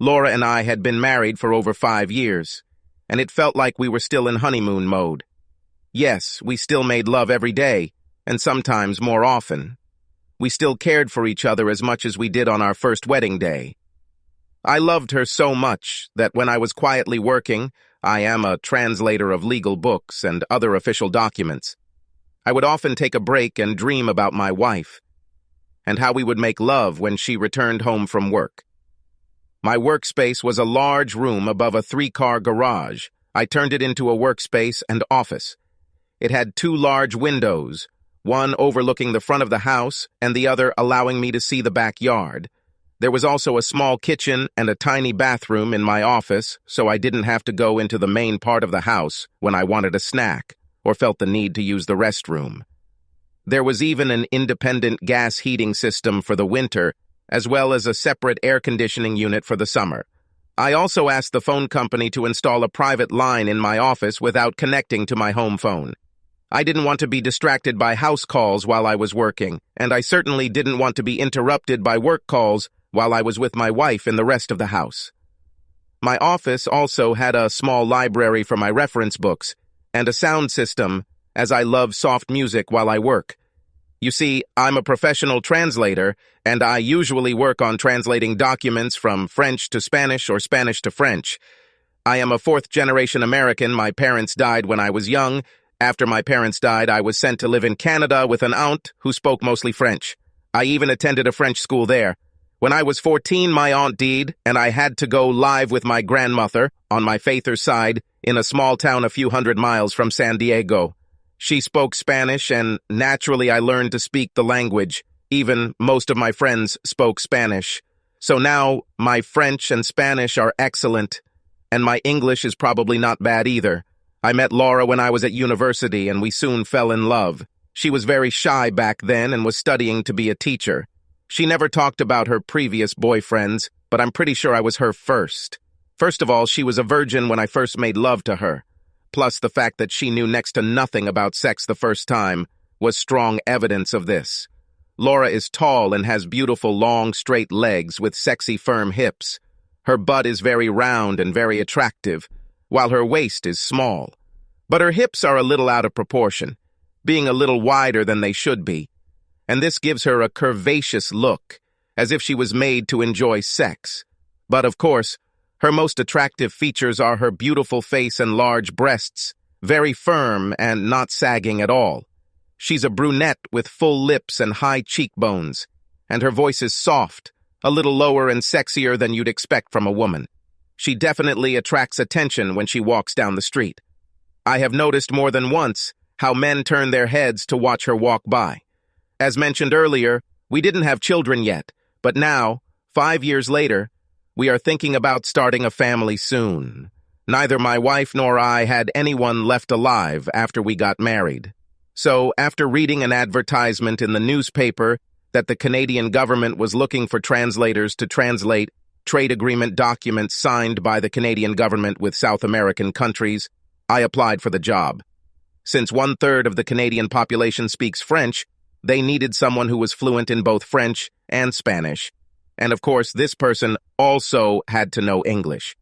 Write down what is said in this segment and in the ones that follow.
Laura and I had been married for over 5 years, and it felt like we were still in honeymoon mode. Yes, we still made love every day, and sometimes more often. We still cared for each other as much as we did on our first wedding day. I loved her so much that when I was quietly working, I am a translator of legal books and other official documents, I would often take a break and dream about my wife, and how we would make love when she returned home from work. My workspace was a large room above a 3-car garage. I turned it into a workspace and office. It had 2 large windows, one overlooking the front of the house and the other allowing me to see the backyard. There was also a small kitchen and a tiny bathroom in my office, so I didn't have to go into the main part of the house when I wanted a snack or felt the need to use the restroom. There was even an independent gas heating system for the winter, as well as a separate air conditioning unit for the summer. I also asked the phone company to install a private line in my office without connecting to my home phone. I didn't want to be distracted by house calls while I was working, and I certainly didn't want to be interrupted by work calls while I was with my wife in the rest of the house. My office also had a small library for my reference books and a sound system, as I love soft music while I work. You see, I'm a professional translator, and I usually work on translating documents from French to Spanish or Spanish to French. I am a 4th-generation American. My parents died when I was young. After my parents died, I was sent to live in Canada with an aunt who spoke mostly French. I even attended a French school there. When I was 14, my aunt died, and I had to go live with my grandmother, on my father's side, in a small town a few hundred miles from San Diego. She spoke Spanish, and naturally I learned to speak the language. Even most of my friends spoke Spanish. So now my French and Spanish are excellent, and my English is probably not bad either. I met Laura when I was at university, and we soon fell in love. She was very shy back then and was studying to be a teacher. She never talked about her previous boyfriends, but I'm pretty sure I was her first. First of all, she was a virgin when I first made love to her. Plus, the fact that she knew next to nothing about sex the first time was strong evidence of this. Laura is tall and has beautiful, long, straight legs with sexy, firm hips. Her butt is very round and very attractive, while her waist is small. But her hips are a little out of proportion, being a little wider than they should be, and this gives her a curvaceous look, as if she was made to enjoy sex. But, of course, her most attractive features are her beautiful face and large breasts, very firm and not sagging at all. She's a brunette with full lips and high cheekbones, and her voice is soft, a little lower and sexier than you'd expect from a woman. She definitely attracts attention when she walks down the street. I have noticed more than once how men turn their heads to watch her walk by. As mentioned earlier, we didn't have children yet, but now, 5 years later, we are thinking about starting a family soon. Neither my wife nor I had anyone left alive after we got married. So, after reading an advertisement in the newspaper that the Canadian government was looking for translators to translate trade agreement documents signed by the Canadian government with South American countries, I applied for the job. Since 1/3 of the Canadian population speaks French, they needed someone who was fluent in both French and Spanish. And of course, this person also had to know English.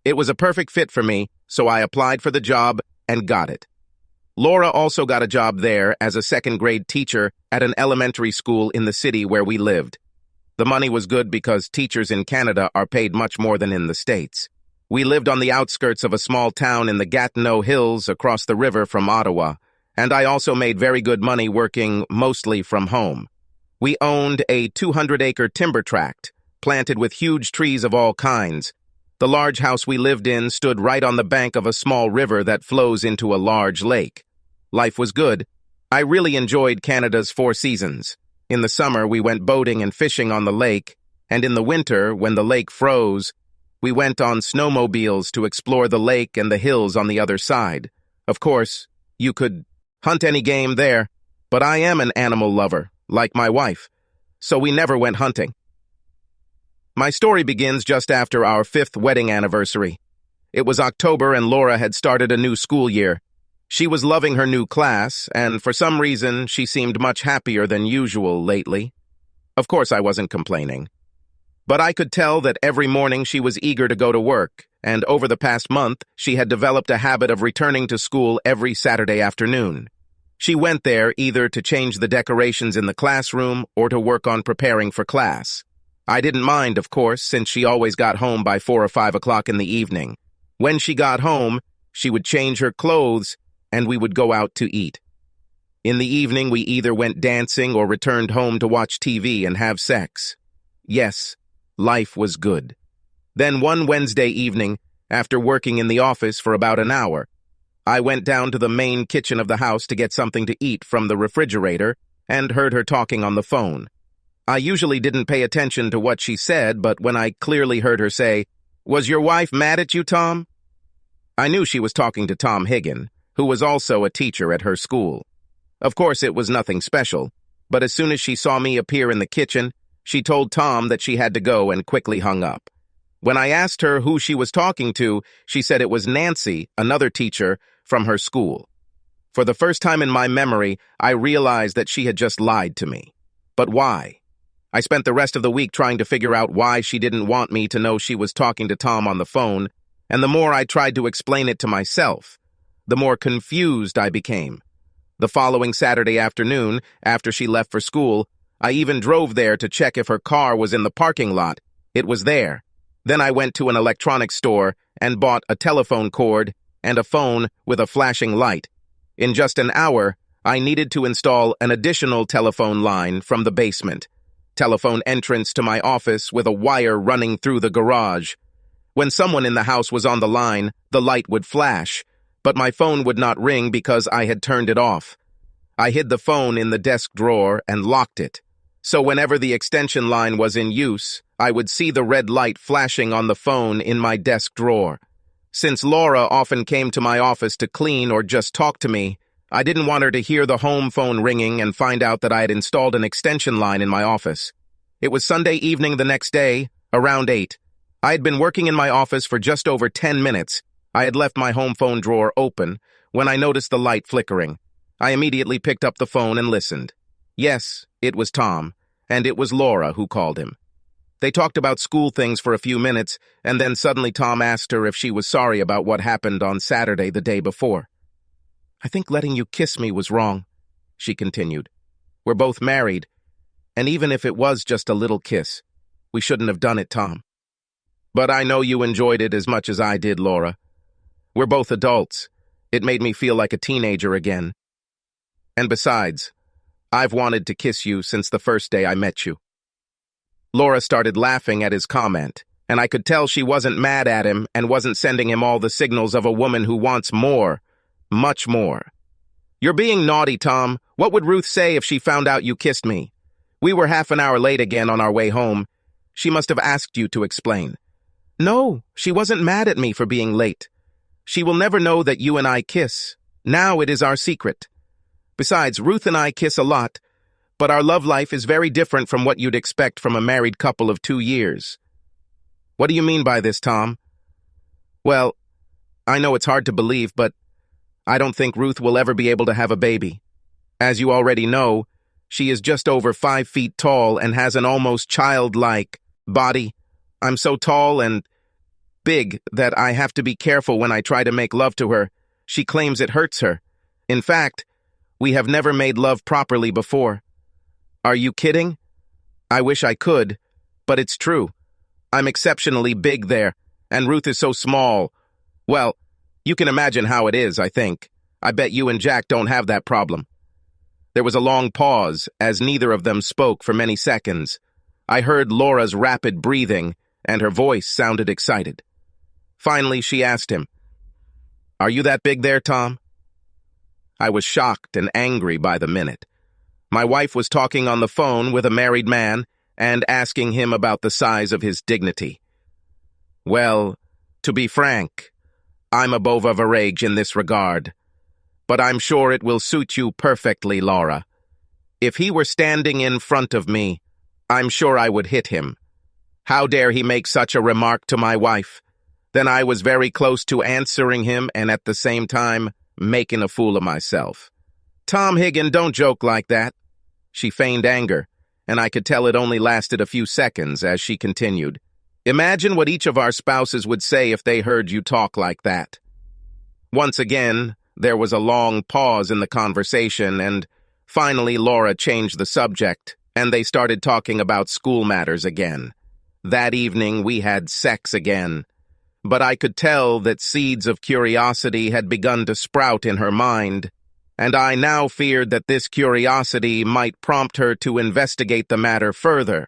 It was a perfect fit for me, so I applied for the job and got it. Laura also got a job there as a 2nd-grade teacher at an elementary school in the city where we lived. The money was good because teachers in Canada are paid much more than in the States. We lived on the outskirts of a small town in the Gatineau Hills across the river from Ottawa, and I also made very good money working mostly from home. We owned a 200-acre timber tract, planted with huge trees of all kinds. The large house we lived in stood right on the bank of a small river that flows into a large lake. Life was good. I really enjoyed Canada's 4 seasons. In the summer, we went boating and fishing on the lake, and in the winter, when the lake froze, we went on snowmobiles to explore the lake and the hills on the other side. Of course, you could hunt any game there, but I am an animal lover, like my wife, so we never went hunting. My story begins just after our 5th wedding anniversary. It was October and Laura had started a new school year. She was loving her new class, and for some reason, she seemed much happier than usual lately. Of course, I wasn't complaining. But I could tell that every morning she was eager to go to work, and over the past month, she had developed a habit of returning to school every Saturday afternoon. She went there either to change the decorations in the classroom or to work on preparing for class. I didn't mind, of course, since she always got home by 4 or 5 o'clock in the evening. When she got home, she would change her clothes, and we would go out to eat. In the evening, we either went dancing or returned home to watch TV and have sex. Yes, life was good. Then one Wednesday evening, after working in the office for about an hour, I went down to the main kitchen of the house to get something to eat from the refrigerator and heard her talking on the phone. I usually didn't pay attention to what she said, but when I clearly heard her say, "Was your wife mad at you, Tom?" I knew she was talking to Tom Higgin, who was also a teacher at her school. Of course, it was nothing special, but as soon as she saw me appear in the kitchen, she told Tom that she had to go and quickly hung up. When I asked her who she was talking to, she said it was Nancy, another teacher, from her school. For the first time in my memory, I realized that she had just lied to me. But why? I spent the rest of the week trying to figure out why she didn't want me to know she was talking to Tom on the phone, and the more I tried to explain it to myself, the more confused I became. The following Saturday afternoon, after she left for school, I even drove there to check if her car was in the parking lot. It was there. Then I went to an electronics store and bought a telephone cord and a phone with a flashing light. In just an hour, I needed to install an additional telephone line from the basement, telephone entrance to my office with a wire running through the garage. When someone in the house was on the line, the light would flash, but my phone would not ring because I had turned it off. I hid the phone in the desk drawer and locked it. So whenever the extension line was in use, I would see the red light flashing on the phone in my desk drawer. Since Laura often came to my office to clean or just talk to me, I didn't want her to hear the home phone ringing and find out that I had installed an extension line in my office. It was Sunday evening the next day, around 8. I had been working in my office for just over 10 minutes. I had left my home phone drawer open when I noticed the light flickering. I immediately picked up the phone and listened. Yes, it was Tom, and it was Laura who called him. They talked about school things for a few minutes, and then suddenly Tom asked her if she was sorry about what happened on Saturday the day before. "I think letting you kiss me was wrong," she continued. "We're both married, and even if it was just a little kiss, we shouldn't have done it, Tom. But I know you enjoyed it as much as I did, Laura. We're both adults. It made me feel like a teenager again. And besides, I've wanted to kiss you since the first day I met you." Laura started laughing at his comment, and I could tell she wasn't mad at him and wasn't sending him all the signals of a woman who wants more, much more. "You're being naughty, Tom. What would Ruth say if she found out you kissed me? We were half an hour late again on our way home. She must have asked you to explain." "No, she wasn't mad at me for being late. She will never know that you and I kiss. Now it is our secret. Besides, Ruth and I kiss a lot, but our love life is very different from what you'd expect from a married couple of 2 years. "What do you mean by this, Tom?" "Well, I know it's hard to believe, but I don't think Ruth will ever be able to have a baby. As you already know, she is just over 5 feet tall and has an almost childlike body. I'm so tall and big that I have to be careful when I try to make love to her. She claims it hurts her. In fact, we have never made love properly before." "Are you kidding?" "I wish I could, but it's true. I'm exceptionally big there, and Ruth is so small. Well, you can imagine how it is, I think. I bet you and Jack don't have that problem." There was a long pause, as neither of them spoke for many seconds. I heard Laura's rapid breathing, and her voice sounded excited. Finally, she asked him, "Are you that big there, Tom?" I was shocked and angry by the minute. My wife was talking on the phone with a married man and asking him about the size of his dignity. "Well, to be frank, I'm above average in this regard, but I'm sure it will suit you perfectly, Laura. If he were standing in front of me, I'm sure I would hit him. How dare he make such a remark to my wife?" Then I was very close to answering him and at the same time making a fool of myself. "Tom Higgin, don't joke like that." She feigned anger, and I could tell it only lasted a few seconds as she continued. Imagine what each of our spouses would say if they heard you talk like that. Once again, there was a long pause in the conversation, and finally Laura changed the subject, and they started talking about school matters again. That evening, we had sex again, but I could tell that seeds of curiosity had begun to sprout in her mind, and I now feared that this curiosity might prompt her to investigate the matter further.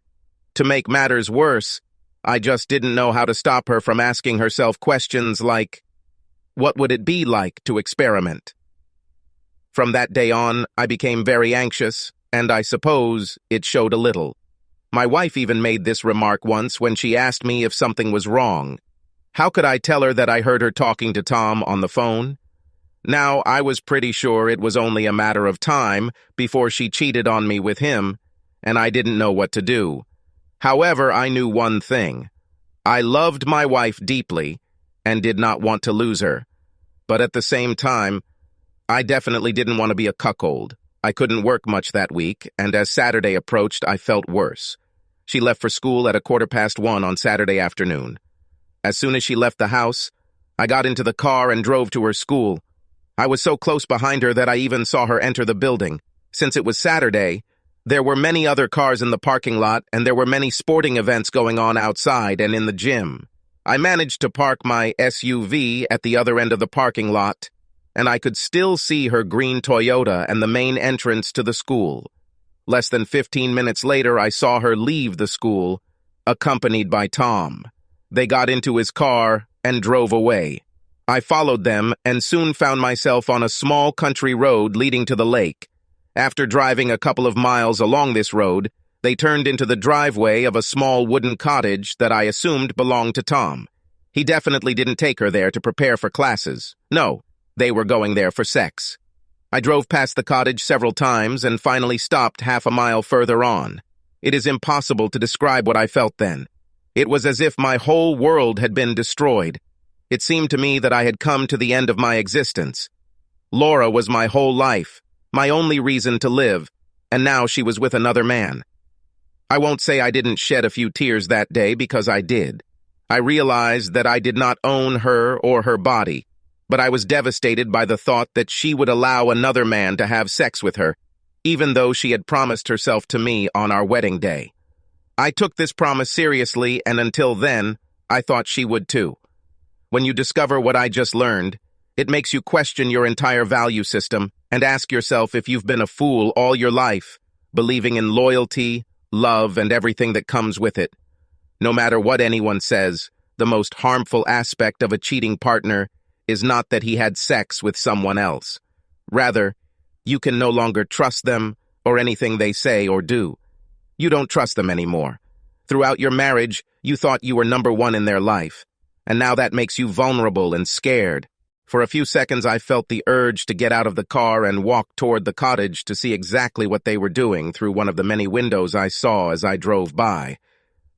To make matters worse, I just didn't know how to stop her from asking herself questions like, what would it be like to experiment? From that day on, I became very anxious, and I suppose it showed a little. My wife even made this remark once when she asked me if something was wrong. How could I tell her that I heard her talking to Tom on the phone? Now, I was pretty sure it was only a matter of time before she cheated on me with him, and I didn't know what to do. However, I knew one thing. I loved my wife deeply and did not want to lose her. But at the same time, I definitely didn't want to be a cuckold. I couldn't work much that week, and as Saturday approached, I felt worse. She left for school at 1:15 on Saturday afternoon. As soon as she left the house, I got into the car and drove to her school. I was so close behind her that I even saw her enter the building. Since it was Saturday, there were many other cars in the parking lot, and there were many sporting events going on outside and in the gym. I managed to park my SUV at the other end of the parking lot, and I could still see her green Toyota and the main entrance to the school. Less than 15 minutes later, I saw her leave the school, accompanied by Tom. They got into his car and drove away. I followed them and soon found myself on a small country road leading to the lake. After driving a couple of miles along this road, they turned into the driveway of a small wooden cottage that I assumed belonged to Tom. He definitely didn't take her there to prepare for classes. No, they were going there for sex. I drove past the cottage several times and finally stopped half a mile further on. It is impossible to describe what I felt then. It was as if my whole world had been destroyed. It seemed to me that I had come to the end of my existence. Laura was my whole life, my only reason to live, and now she was with another man. I won't say I didn't shed a few tears that day, because I did. I realized that I did not own her or her body, but I was devastated by the thought that she would allow another man to have sex with her, even though she had promised herself to me on our wedding day. I took this promise seriously, and until then, I thought she would too. When you discover what I just learned, it makes you question your entire value system and ask yourself if you've been a fool all your life, believing in loyalty, love, and everything that comes with it. No matter what anyone says, the most harmful aspect of a cheating partner is not that he had sex with someone else. Rather, you can no longer trust them or anything they say or do. You don't trust them anymore. Throughout your marriage, you thought you were number one in their life, and now that makes you vulnerable and scared. For a few seconds, I felt the urge to get out of the car and walk toward the cottage to see exactly what they were doing through one of the many windows I saw as I drove by.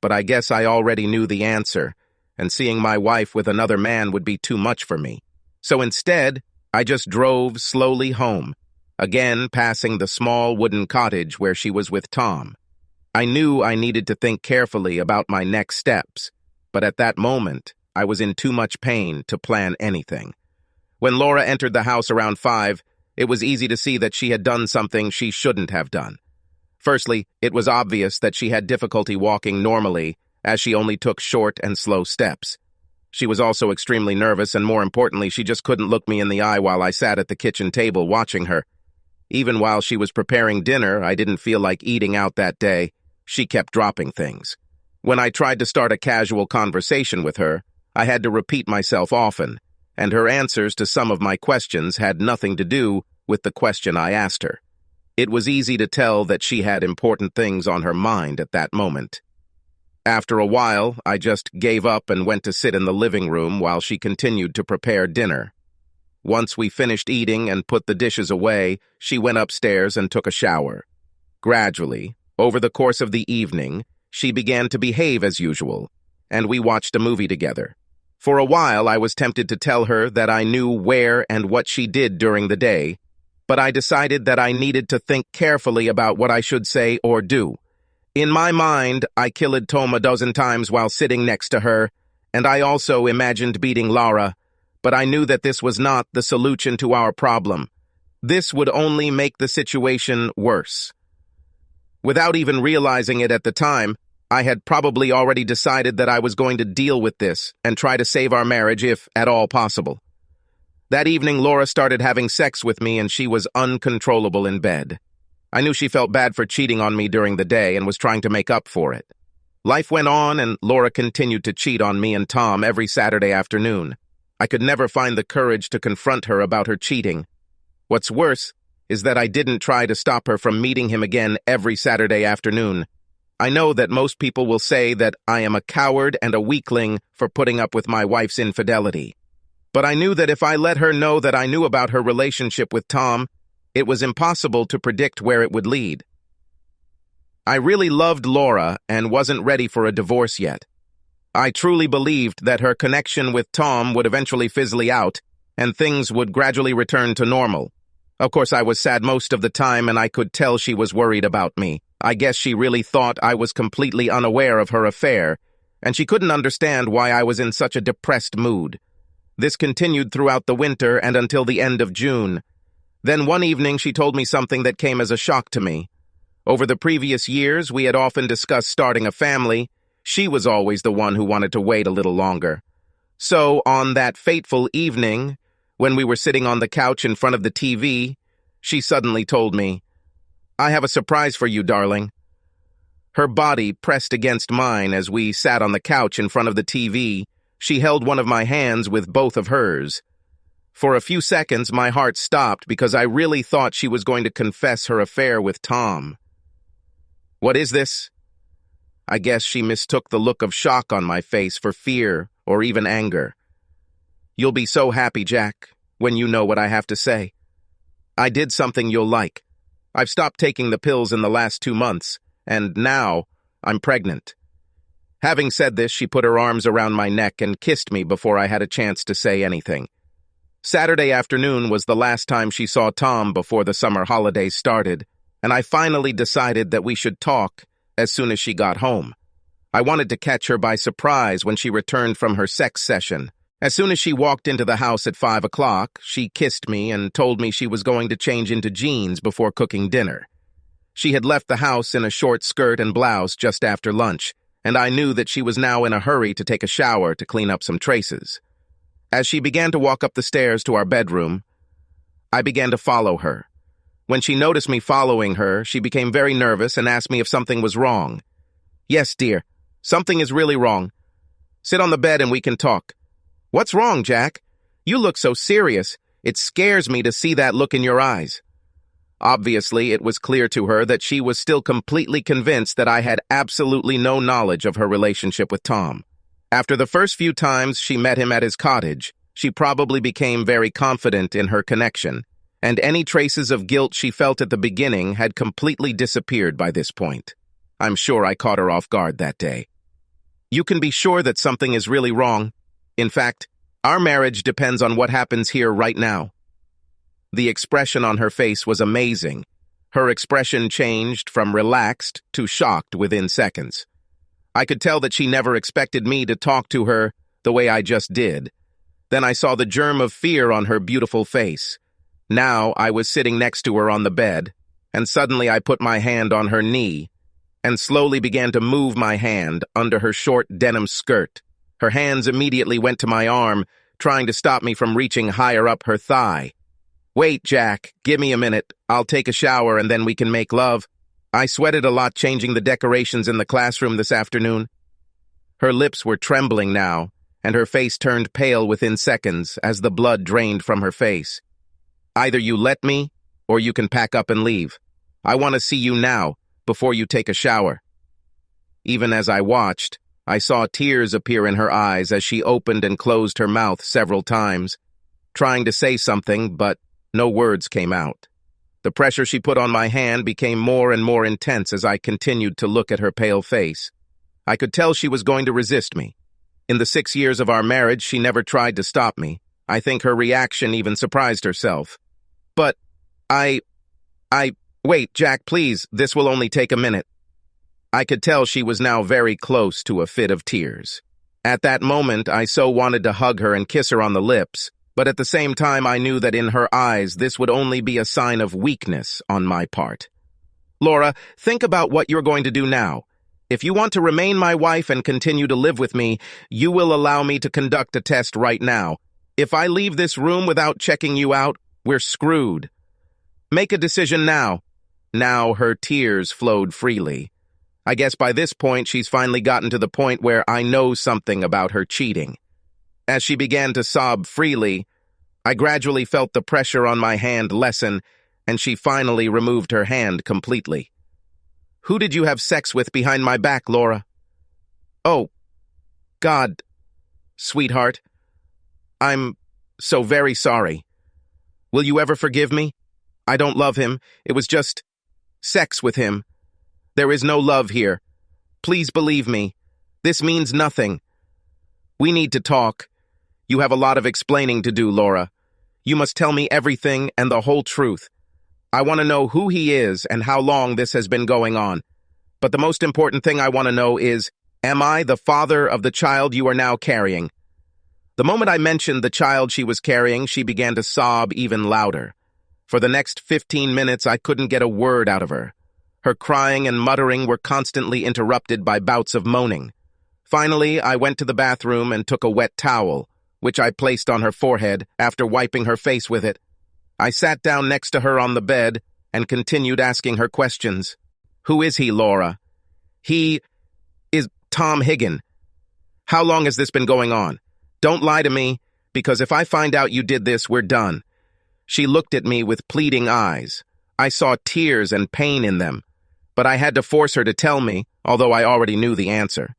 But I guess I already knew the answer, and seeing my wife with another man would be too much for me. So instead, I just drove slowly home, again passing the small wooden cottage where she was with Tom. I knew I needed to think carefully about my next steps, but at that moment, I was in too much pain to plan anything. When Laura entered the house around 5, it was easy to see that she had done something she shouldn't have done. Firstly, it was obvious that she had difficulty walking normally, as she only took short and slow steps. She was also extremely nervous, and more importantly, she just couldn't look me in the eye while I sat at the kitchen table watching her. Even while she was preparing dinner, I didn't feel like eating out that day. She kept dropping things. When I tried to start a casual conversation with her, I had to repeat myself often, and her answers to some of my questions had nothing to do with the question I asked her. It was easy to tell that she had important things on her mind at that moment. After a while, I just gave up and went to sit in the living room while she continued to prepare dinner. Once we finished eating and put the dishes away, she went upstairs and took a shower. Gradually, over the course of the evening, she began to behave as usual, and we watched a movie together. For a while, I was tempted to tell her that I knew where and what she did during the day, but I decided that I needed to think carefully about what I should say or do. In my mind, I killed Tom a dozen times while sitting next to her, and I also imagined beating Laura, but I knew that this was not the solution to our problem. This would only make the situation worse. Without even realizing it at the time, I had probably already decided that I was going to deal with this and try to save our marriage if at all possible. That evening, Laura started having sex with me and she was uncontrollable in bed. I knew she felt bad for cheating on me during the day and was trying to make up for it. Life went on and Laura continued to cheat on me and Tom every Saturday afternoon. I could never find the courage to confront her about her cheating. What's worse is that I didn't try to stop her from meeting him again every Saturday afternoon. I know that most people will say that I am a coward and a weakling for putting up with my wife's infidelity. But I knew that if I let her know that I knew about her relationship with Tom, it was impossible to predict where it would lead. I really loved Laura and wasn't ready for a divorce yet. I truly believed that her connection with Tom would eventually fizzle out and things would gradually return to normal. Of course, I was sad most of the time and I could tell she was worried about me. I guess she really thought I was completely unaware of her affair, and she couldn't understand why I was in such a depressed mood. This continued throughout the winter and until the end of June. Then one evening she told me something that came as a shock to me. Over the previous years, we had often discussed starting a family. She was always the one who wanted to wait a little longer. So, on that fateful evening, when we were sitting on the couch in front of the TV, she suddenly told me, "I have a surprise for you, darling." Her body pressed against mine as we sat on the couch in front of the TV. She held one of my hands with both of hers. For a few seconds, my heart stopped because I really thought she was going to confess her affair with Tom. "What is this?" I guess she mistook the look of shock on my face for fear or even anger. "You'll be so happy, Jack, when you know what I have to say. I did something you'll like. I've stopped taking the pills in the last 2 months, and now I'm pregnant." Having said this, she put her arms around my neck and kissed me before I had a chance to say anything. Saturday afternoon was the last time she saw Tom before the summer holidays started, and I finally decided that we should talk as soon as she got home. I wanted to catch her by surprise when she returned from her sex session. As soon as she walked into the house at 5 o'clock, she kissed me and told me she was going to change into jeans before cooking dinner. She had left the house in a short skirt and blouse just after lunch, and I knew that she was now in a hurry to take a shower to clean up some traces. As she began to walk up the stairs to our bedroom, I began to follow her. When she noticed me following her, she became very nervous and asked me if something was wrong. "Yes, dear, something is really wrong. Sit on the bed and we can talk." "What's wrong, Jack? You look so serious. It scares me to see that look in your eyes." Obviously, it was clear to her that she was still completely convinced that I had absolutely no knowledge of her relationship with Tom. After the first few times she met him at his cottage, she probably became very confident in her connection, and any traces of guilt she felt at the beginning had completely disappeared by this point. I'm sure I caught her off guard that day. "You can be sure that something is really wrong. In fact, our marriage depends on what happens here right now." The expression on her face was amazing. Her expression changed from relaxed to shocked within seconds. I could tell that she never expected me to talk to her the way I just did. Then I saw the germ of fear on her beautiful face. Now I was sitting next to her on the bed, and suddenly I put my hand on her knee and slowly began to move my hand under her short denim skirt. Her hands immediately went to my arm, trying to stop me from reaching higher up her thigh. "Wait, Jack, give me a minute. I'll take a shower and then we can make love. I sweated a lot changing the decorations in the classroom this afternoon." Her lips were trembling now, and her face turned pale within seconds as the blood drained from her face. "Either you let me, or you can pack up and leave. I want to see you now, before you take a shower." Even as I watched, I saw tears appear in her eyes as she opened and closed her mouth several times, trying to say something, but no words came out. The pressure she put on my hand became more and more intense as I continued to look at her pale face. I could tell she was going to resist me. In the 6 years of our marriage, she never tried to stop me. I think her reaction even surprised herself. "But wait, Jack, please, this will only take a minute." I could tell she was now very close to a fit of tears. At that moment, I so wanted to hug her and kiss her on the lips, but at the same time I knew that in her eyes this would only be a sign of weakness on my part. Laura, think about what you're going to do now. If you want to remain my wife and continue to live with me, you will allow me to conduct a test right now. If I leave this room without checking you out, we're screwed. Make a decision now. Now her tears flowed freely. I guess by this point she's finally gotten to the point where I know something about her cheating. As she began to sob freely, I gradually felt the pressure on my hand lessen, and she finally removed her hand completely. Who did you have sex with behind my back, Laura? Oh, God, sweetheart, I'm so very sorry. Will you ever forgive me? I don't love him. It was just sex with him. There is no love here. Please believe me. This means nothing. We need to talk. You have a lot of explaining to do, Laura. You must tell me everything and the whole truth. I want to know who he is and how long this has been going on. But the most important thing I want to know is, am I the father of the child you are now carrying? The moment I mentioned the child she was carrying, she began to sob even louder. For the next 15 minutes, I couldn't get a word out of her. Her crying and muttering were constantly interrupted by bouts of moaning. Finally, I went to the bathroom and took a wet towel, which I placed on her forehead after wiping her face with it. I sat down next to her on the bed and continued asking her questions. Who is he, Laura? He is Tom Higgin. How long has this been going on? Don't lie to me, because if I find out you did this, we're done. She looked at me with pleading eyes. I saw tears and pain in them, but I had to force her to tell me, although I already knew the answer.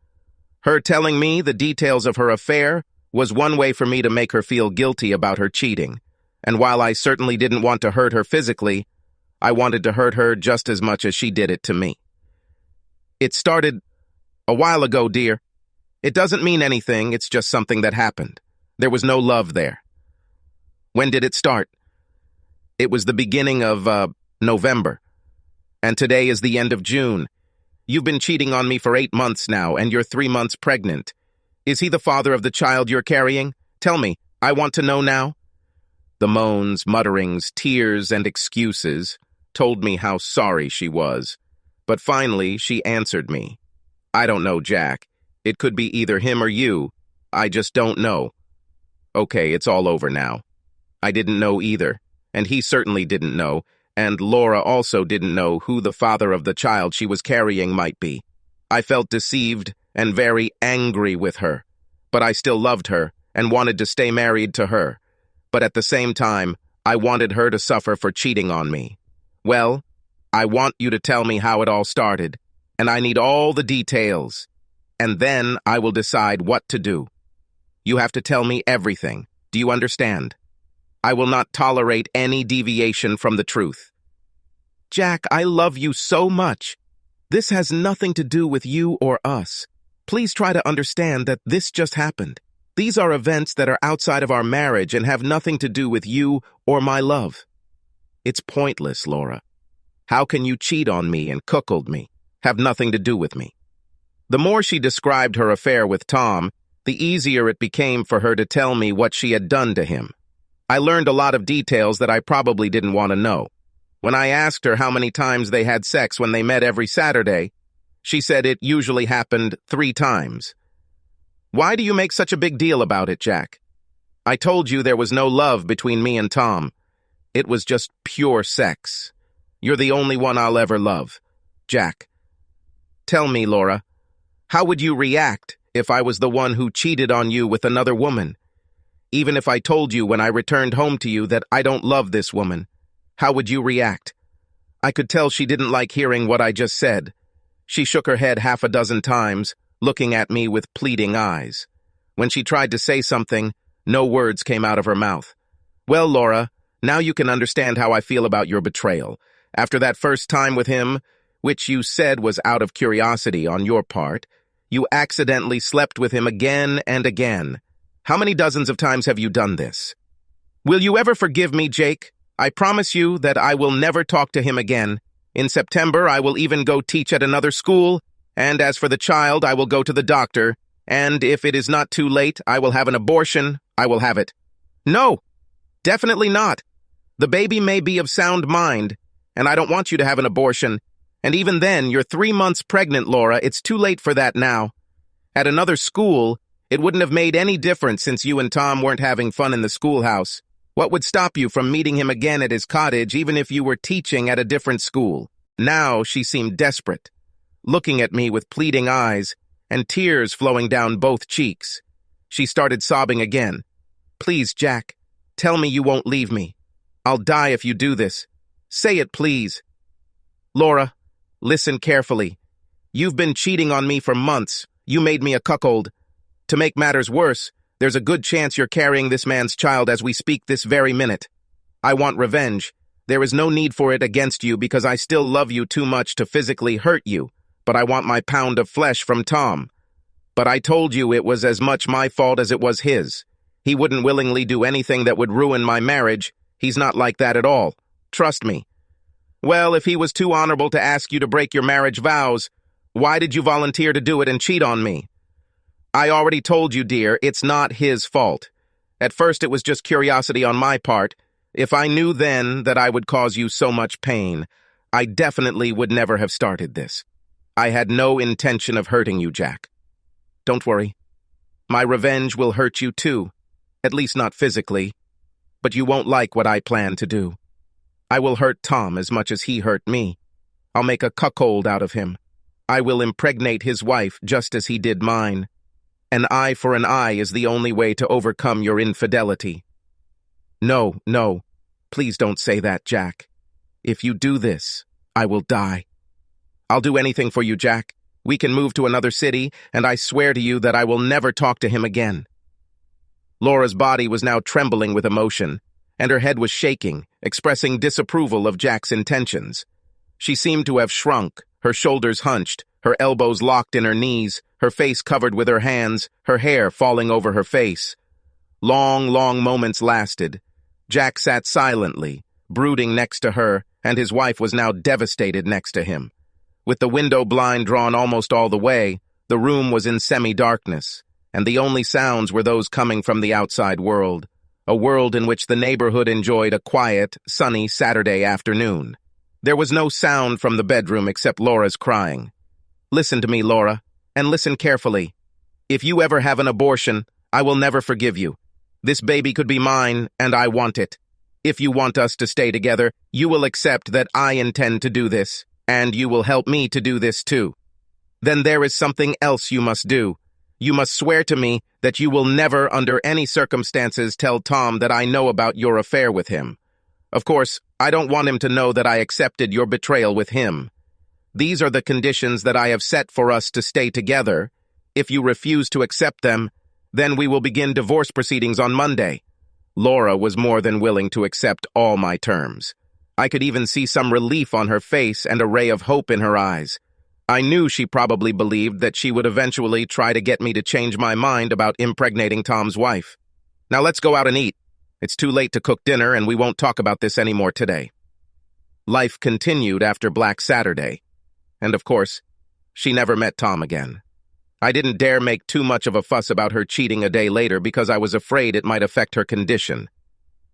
Her telling me the details of her affair was one way for me to make her feel guilty about her cheating, and while I certainly didn't want to hurt her physically, I wanted to hurt her just as much as she did it to me. It started a while ago, dear. It doesn't mean anything, it's just something that happened. There was no love there. When did it start? It was the beginning of, November. And today is the end of June. You've been cheating on me for 8 months now, and you're 3 months pregnant. Is he the father of the child you're carrying? Tell me, I want to know now. The moans, mutterings, tears, and excuses told me how sorry she was. But finally, she answered me. I don't know, Jack. It could be either him or you. I just don't know. Okay, it's all over now. I didn't know either, and he certainly didn't know, and Laura also didn't know who the father of the child she was carrying might be. I felt deceived and very angry with her, but I still loved her and wanted to stay married to her. But at the same time, I wanted her to suffer for cheating on me. Well, I want you to tell me how it all started, and I need all the details, and then I will decide what to do. You have to tell me everything. Do you understand? I will not tolerate any deviation from the truth. Jack, I love you so much. This has nothing to do with you or us. Please try to understand that this just happened. These are events that are outside of our marriage and have nothing to do with you or my love. It's pointless, Laura. How can you cheat on me and cuckold me? Have nothing to do with me. The more she described her affair with Tom, the easier it became for her to tell me what she had done to him. I learned a lot of details that I probably didn't want to know. When I asked her how many times they had sex when they met every Saturday, she said it usually happened 3 times. Why do you make such a big deal about it, Jack? I told you there was no love between me and Tom. It was just pure sex. You're the only one I'll ever love. Jack, tell me, Laura, how would you react if I was the one who cheated on you with another woman? Even if I told you when I returned home to you that I don't love this woman, how would you react? I could tell she didn't like hearing what I just said. She shook her head 6 times, looking at me with pleading eyes. When she tried to say something, no words came out of her mouth. Well, Laura, now you can understand how I feel about your betrayal. After that first time with him, which you said was out of curiosity on your part, you accidentally slept with him again and again. How many dozens of times have you done this? Will you ever forgive me, Jake? I promise you that I will never talk to him again. In September, I will even go teach at another school, And as for the child, I will go to the doctor, and if it is not too late, I will have an abortion. I will have it. No, definitely not. The baby may be of sound mind, and I don't want you to have an abortion. And even then, you're 3 months pregnant, Laura. It's too late for that now. At another school, it wouldn't have made any difference since you and Tom weren't having fun in the schoolhouse. What would stop you from meeting him again at his cottage, even if you were teaching at a different school? Now she seemed desperate, looking at me with pleading eyes and tears flowing down both cheeks. She started sobbing again. Please, Jack, tell me you won't leave me. I'll die if you do this. Say it, please. Laura, listen carefully. You've been cheating on me for months. You made me a cuckold. To make matters worse, there's a good chance you're carrying this man's child as we speak this very minute. I want revenge. There is no need for it against you because I still love you too much to physically hurt you, but I want my pound of flesh from Tom. But I told you it was as much my fault as it was his. He wouldn't willingly do anything that would ruin my marriage. He's not like that at all. Trust me. Well, if he was too honorable to ask you to break your marriage vows, why did you volunteer to do it and cheat on me? I already told you, dear, it's not his fault. At first it was just curiosity on my part. If I knew then that I would cause you so much pain, I definitely would never have started this. I had no intention of hurting you, Jack. Don't worry. My revenge will hurt you too, at least not physically, but you won't like what I plan to do. I will hurt Tom as much as he hurt me. I'll make a cuckold out of him. I will impregnate his wife just as he did mine. An eye for an eye is the only way to overcome your infidelity. No, no, please don't say that, Jack. If you do this, I will die. I'll do anything for you, Jack. We can move to another city, and I swear to you that I will never talk to him again. Laura's body was now trembling with emotion, and her head was shaking, expressing disapproval of Jack's intentions. She seemed to have shrunk, her shoulders hunched, her elbows locked in her knees, her face covered with her hands, her hair falling over her face. Long, long moments lasted. Jack sat silently, brooding next to her, and his wife was now devastated next to him. With the window blind drawn almost all the way, the room was in semi-darkness, and the only sounds were those coming from the outside world, a world in which the neighborhood enjoyed a quiet, sunny Saturday afternoon. There was no sound from the bedroom except Laura's crying. Listen to me, Laura, and listen carefully. If you ever have an abortion, I will never forgive you. This baby could be mine, and I want it. If you want us to stay together, you will accept that I intend to do this, and you will help me to do this too. Then there is something else you must do. You must swear to me that you will never, under any circumstances, tell Tom that I know about your affair with him. Of course, I don't want him to know that I accepted your betrayal with him. These are the conditions that I have set for us to stay together. If you refuse to accept them, then we will begin divorce proceedings on Monday. Laura was more than willing to accept all my terms. I could even see some relief on her face and a ray of hope in her eyes. I knew she probably believed that she would eventually try to get me to change my mind about impregnating Tom's wife. Now let's go out and eat. It's too late to cook dinner, and we won't talk about this anymore today. Life continued after Black Saturday. And of course, she never met Tom again. I didn't dare make too much of a fuss about her cheating a day later because I was afraid it might affect her condition.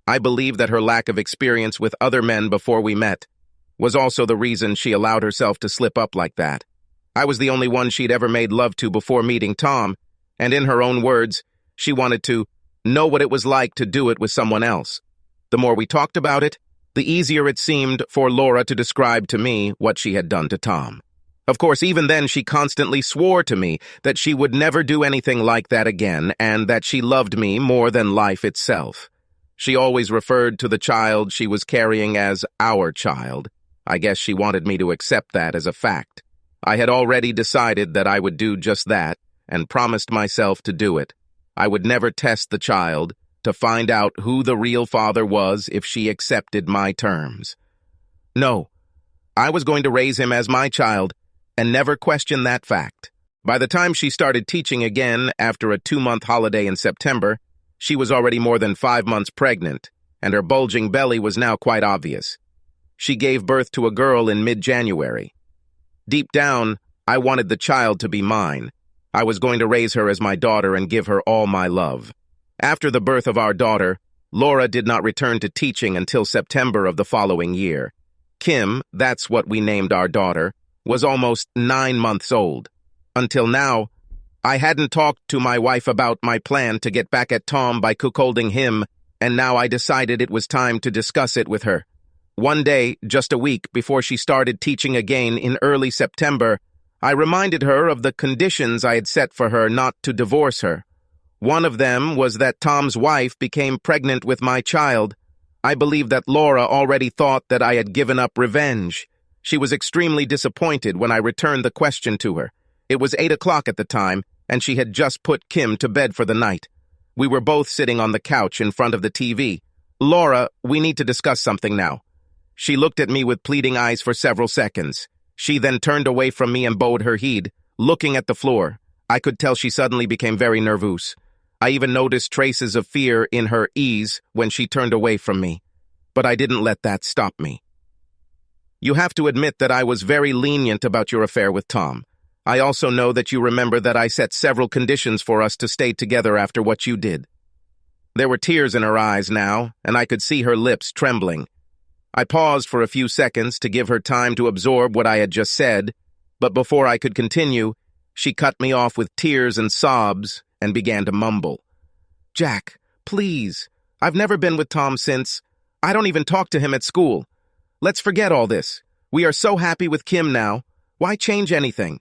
I believe that her lack of experience with other men before we met was also the reason she allowed herself to slip up like that. I was the only one she'd ever made love to before meeting Tom, and in her own words, she wanted to know what it was like to do it with someone else. The more we talked about it, the easier it seemed for Laura to describe to me what she had done to Tom. Of course, even then she constantly swore to me that she would never do anything like that again and that she loved me more than life itself. She always referred to the child she was carrying as our child. I guess she wanted me to accept that as a fact. I had already decided that I would do just that and promised myself to do it. I would never test the child to find out who the real father was if she accepted my terms. No, I was going to raise him as my child and never question that fact. By the time she started teaching again after a 2-month holiday in September, she was already more than 5 months pregnant, and her bulging belly was now quite obvious. She gave birth to a girl in mid-January. Deep down, I wanted the child to be mine. I was going to raise her as my daughter and give her all my love. After the birth of our daughter, Laura did not return to teaching until September of the following year. Kim, that's what we named our daughter, was almost 9 months old. Until now, I hadn't talked to my wife about my plan to get back at Tom by cuckolding him, and now I decided it was time to discuss it with her. One day, just a week before she started teaching again in early September, I reminded her of the conditions I had set for her not to divorce her. One of them was that Tom's wife became pregnant with my child. I believe that Laura already thought that I had given up revenge. She was extremely disappointed when I returned the question to her. It was 8 o'clock at the time, and she had just put Kim to bed for the night. We were both sitting on the couch in front of the TV. "Laura, we need to discuss something now." She looked at me with pleading eyes for several seconds. She then turned away from me and bowed her head, looking at the floor. I could tell she suddenly became very nervous. I even noticed traces of fear in her eyes when she turned away from me. But I didn't let that stop me. "You have to admit that I was very lenient about your affair with Tom. I also know that you remember that I set several conditions for us to stay together after what you did." There were tears in her eyes now, and I could see her lips trembling. I paused for a few seconds to give her time to absorb what I had just said, but before I could continue, she cut me off with tears and sobs and began to mumble. "Jack, please. I've never been with Tom since. I don't even talk to him at school. Let's forget all this. We are so happy with Kim now. Why change anything?"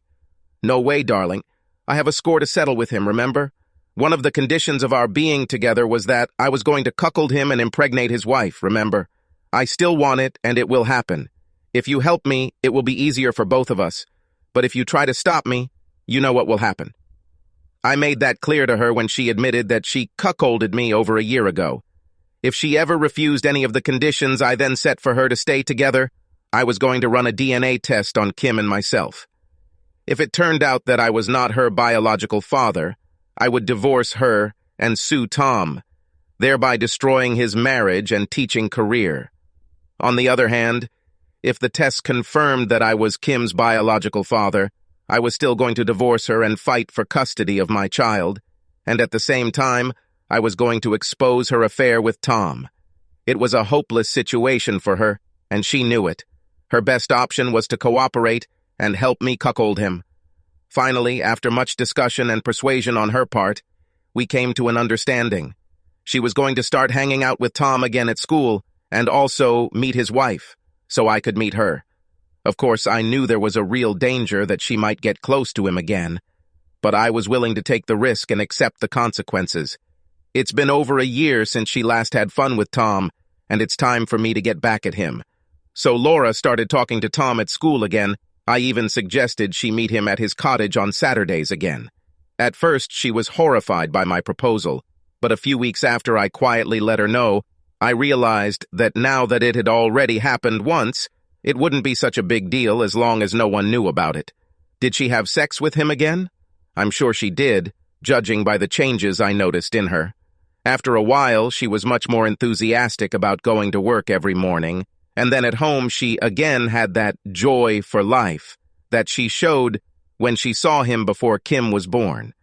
"No way, darling. I have a score to settle with him, remember? One of the conditions of our being together was that I was going to cuckold him and impregnate his wife, remember? I still want it, and it will happen. If you help me, it will be easier for both of us. But if you try to stop me, you know what will happen." I made that clear to her when she admitted that she cuckolded me over a year ago. If she ever refused any of the conditions I then set for her to stay together, I was going to run a DNA test on Kim and myself. If it turned out that I was not her biological father, I would divorce her and sue Tom, thereby destroying his marriage and teaching career. On the other hand, if the test confirmed that I was Kim's biological father, I was still going to divorce her and fight for custody of my child, and at the same time, I was going to expose her affair with Tom. It was a hopeless situation for her, and she knew it. Her best option was to cooperate and help me cuckold him. Finally, after much discussion and persuasion on her part, we came to an understanding. She was going to start hanging out with Tom again at school, and also meet his wife, so I could meet her. Of course, I knew there was a real danger that she might get close to him again, but I was willing to take the risk and accept the consequences. It's been over a year since she last had fun with Tom, and it's time for me to get back at him. So Laura started talking to Tom at school again. I even suggested she meet him at his cottage on Saturdays again. At first, she was horrified by my proposal, but a few weeks after I quietly let her know, I realized that now that it had already happened once, it wouldn't be such a big deal as long as no one knew about it. Did she have sex with him again? I'm sure she did, judging by the changes I noticed in her. After a while, she was much more enthusiastic about going to work every morning, and then at home she again had that joy for life that she showed when she saw him before Kim was born.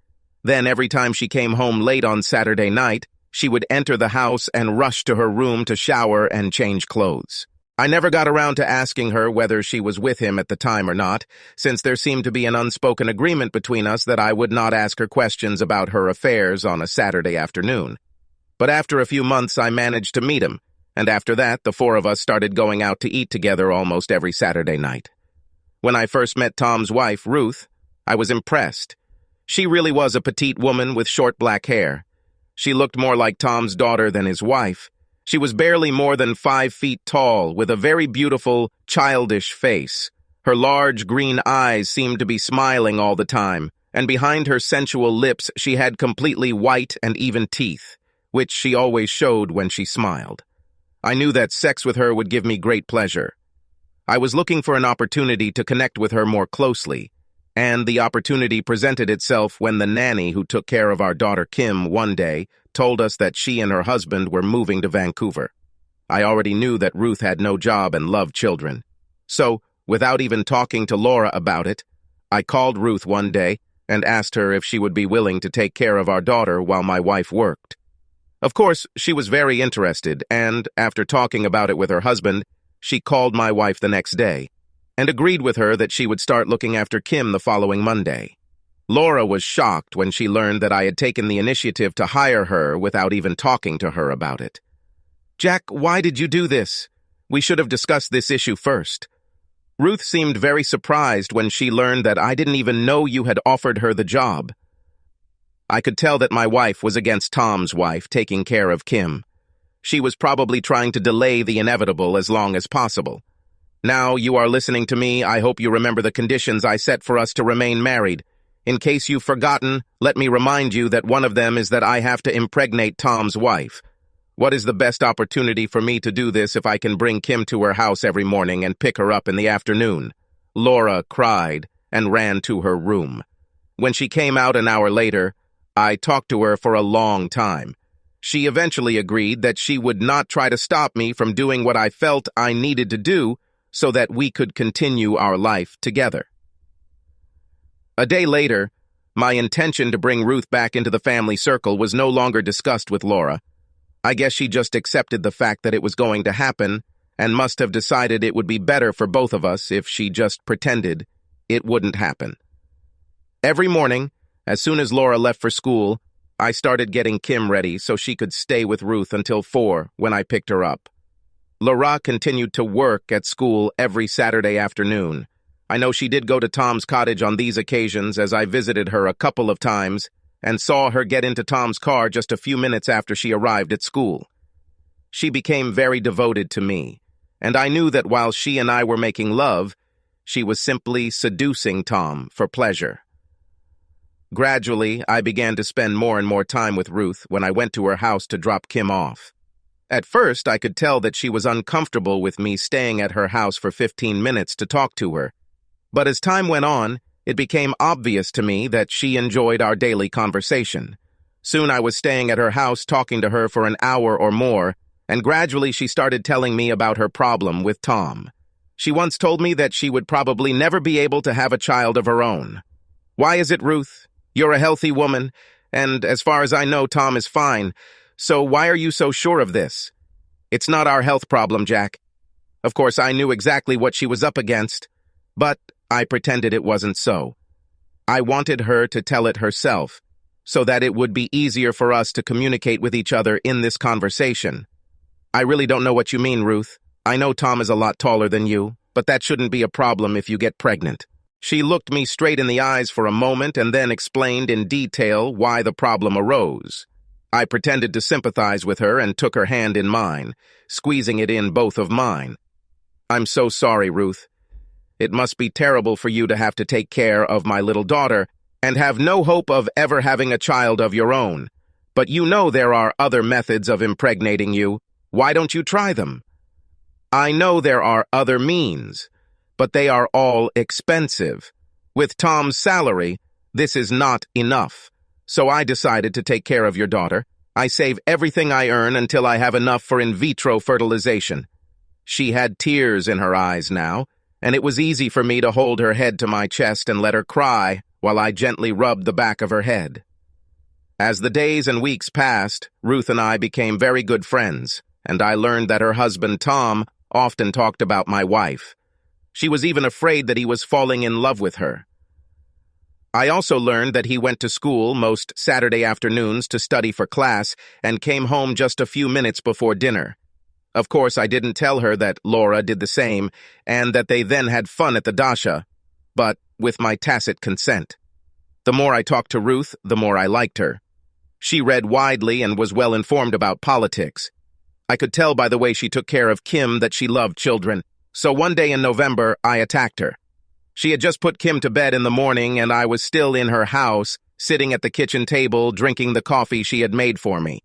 Then every time she came home late on Saturday night, she would enter the house and rush to her room to shower and change clothes. I never got around to asking her whether she was with him at the time or not, since there seemed to be an unspoken agreement between us that I would not ask her questions about her affairs on a Saturday afternoon. But after a few months, I managed to meet him, and after that, the four of us started going out to eat together almost every Saturday night. When I first met Tom's wife, Ruth, I was impressed. She really was a petite woman with short black hair. She looked more like Tom's daughter than his wife. She was barely more than 5 feet tall, with a very beautiful, childish face. Her large green eyes seemed to be smiling all the time, and behind her sensual lips she had completely white and even teeth, which she always showed when she smiled. I knew that sex with her would give me great pleasure. I was looking for an opportunity to connect with her more closely, and the opportunity presented itself when the nanny who took care of our daughter Kim one day told us that she and her husband were moving to Vancouver. I already knew that Ruth had no job and loved children. So, without even talking to Laura about it, I called Ruth one day and asked her if she would be willing to take care of our daughter while my wife worked. Of course, she was very interested, and after talking about it with her husband, she called my wife the next day and agreed with her that she would start looking after Kim the following Monday. Laura was shocked when she learned that I had taken the initiative to hire her without even talking to her about it. "Jack, why did you do this? We should have discussed this issue first." Ruth seemed very surprised when she learned that I didn't even know you had offered her the job. I could tell that my wife was against Tom's wife taking care of Kim. She was probably trying to delay the inevitable as long as possible. Now you are listening to me, I hope you remember the conditions I set for us to remain married. In case you've forgotten, let me remind you that one of them is that I have to impregnate Tom's wife. What is the best opportunity for me to do this if I can bring Kim to her house every morning and pick her up in the afternoon? Laura cried and ran to her room. When she came out an hour later, I talked to her for a long time. She eventually agreed that she would not try to stop me from doing what I felt I needed to do so that we could continue our life together. A day later, my intention to bring Ruth back into the family circle was no longer discussed with Laura. I guess she just accepted the fact that it was going to happen and must have decided it would be better for both of us if she just pretended it wouldn't happen. Every morning, as soon as Laura left for school, I started getting Kim ready so she could stay with Ruth until 4 when I picked her up. Laura continued to work at school every Saturday afternoon. I know she did go to Tom's cottage on these occasions as I visited her a couple of times and saw her get into Tom's car just a few minutes after she arrived at school. She became very devoted to me, and I knew that while she and I were making love, she was simply seducing Tom for pleasure. Gradually, I began to spend more and more time with Ruth when I went to her house to drop Kim off. At first, I could tell that she was uncomfortable with me staying at her house for 15 minutes to talk to her. But as time went on, it became obvious to me that she enjoyed our daily conversation. Soon I was staying at her house talking to her for an hour or more, and gradually she started telling me about her problem with Tom. She once told me that she would probably never be able to have a child of her own. "Why is it, Ruth? You're a healthy woman, and as far as I know, Tom is fine. So why are you so sure of this?" "It's not our health problem, Jack." Of course, I knew exactly what she was up against, but I pretended it wasn't so. I wanted her to tell it herself, so that it would be easier for us to communicate with each other in this conversation. "I really don't know what you mean, Ruth. I know Tom is a lot taller than you, but that shouldn't be a problem if you get pregnant." She looked me straight in the eyes for a moment and then explained in detail why the problem arose. I pretended to sympathize with her and took her hand in mine, squeezing it in both of mine. "I'm so sorry, Ruth. It must be terrible for you to have to take care of my little daughter and have no hope of ever having a child of your own. But you know there are other methods of impregnating you. Why don't you try them?" "I know there are other means, but they are all expensive. With Tom's salary, this is not enough. So I decided to take care of your daughter. I save everything I earn until I have enough for in vitro fertilization." She had tears in her eyes now, and it was easy for me to hold her head to my chest and let her cry while I gently rubbed the back of her head. As the days and weeks passed, Ruth and I became very good friends, and I learned that her husband Tom often talked about my wife. She was even afraid that he was falling in love with her. I also learned that he went to school most Saturday afternoons to study for class and came home just a few minutes before dinner. Of course, I didn't tell her that Laura did the same and that they then had fun at the dasha, but with my tacit consent. The more I talked to Ruth, the more I liked her. She read widely and was well informed about politics. I could tell by the way she took care of Kim that she loved children, so one day in November, I attacked her. She had just put Kim to bed in the morning, and I was still in her house, sitting at the kitchen table, drinking the coffee she had made for me.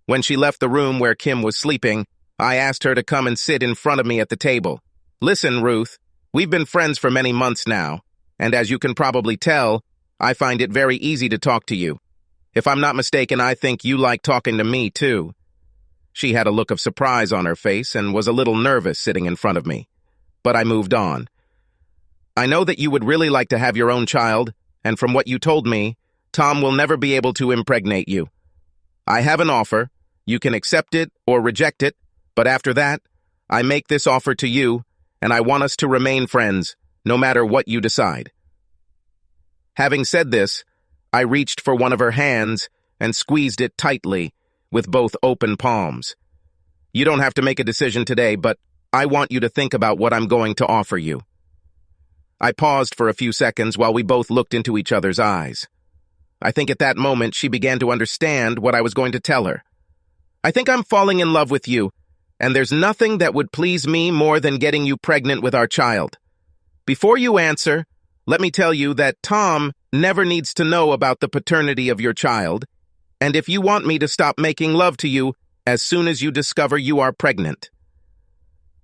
When she left the room where Kim was sleeping, I asked her to come and sit in front of me at the table. "Listen, Ruth, we've been friends for many months now, and as you can probably tell, I find it very easy to talk to you. If I'm not mistaken, I think you like talking to me, too." She had a look of surprise on her face and was a little nervous sitting in front of me, but I moved on. I know that you would really like to have your own child, and from what you told me, Tom will never be able to impregnate you. I have an offer. You can accept it or reject it, but after that, I make this offer to you, and I want us to remain friends, no matter what you decide." Having said this, I reached for one of her hands and squeezed it tightly, with both open palms. "You don't have to make a decision today, but I want you to think about what I'm going to offer you." I paused for a few seconds while we both looked into each other's eyes. I think at that moment she began to understand what I was going to tell her. "I think I'm falling in love with you, and there's nothing that would please me more than getting you pregnant with our child. Before you answer, let me tell you that Tom never needs to know about the paternity of your child, and if you want me to stop making love to you as soon as you discover you are pregnant."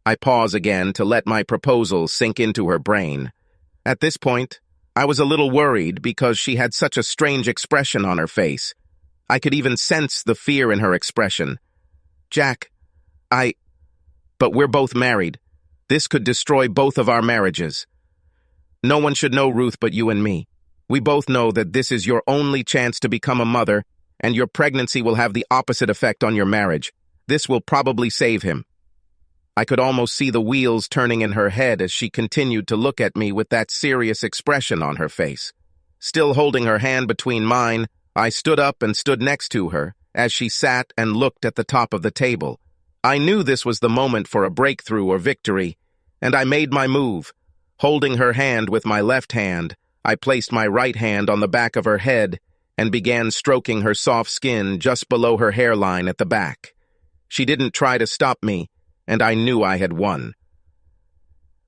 I pause again to let my proposal sink into her brain. At this point, I was a little worried because she had such a strange expression on her face. I could even sense the fear in her expression. "Jack, but we're both married. This could destroy both of our marriages. No one should know, Ruth, but you and me. We both know that this is your only chance to become a mother, and your pregnancy will have the opposite effect on your marriage. This will probably save him." I could almost see the wheels turning in her head as she continued to look at me with that serious expression on her face. Still holding her hand between mine, I stood up and stood next to her as she sat and looked at the top of the table. I knew this was the moment for a breakthrough or victory, and I made my move. Holding her hand with my left hand, I placed my right hand on the back of her head and began stroking her soft skin just below her hairline at the back. She didn't try to stop me, and I knew I had won.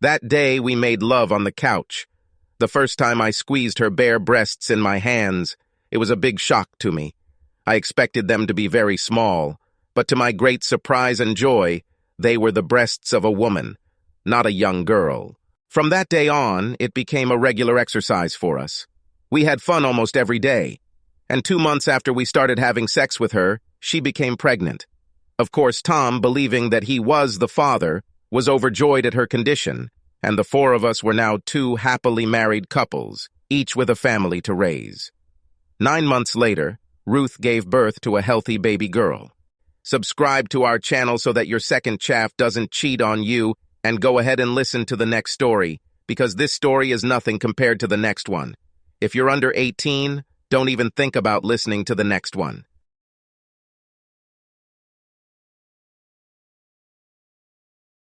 That day we made love on the couch. The first time I squeezed her bare breasts in my hands, it was a big shock to me. I expected them to be very small, but to my great surprise and joy, they were the breasts of a woman, not a young girl. From that day on, it became a regular exercise for us. We had fun almost every day, and 2 months after we started having sex with her, she became pregnant. Of course, Tom, believing that he was the father, was overjoyed at her condition, and the 4 of us were now 2 happily married couples, each with a family to raise. 9 months later, Ruth gave birth to a healthy baby girl. Subscribe to our channel so that your second chaff doesn't cheat on you, and go ahead and listen to the next story, because this story is nothing compared to the next one. If you're under 18, don't even think about listening to the next one.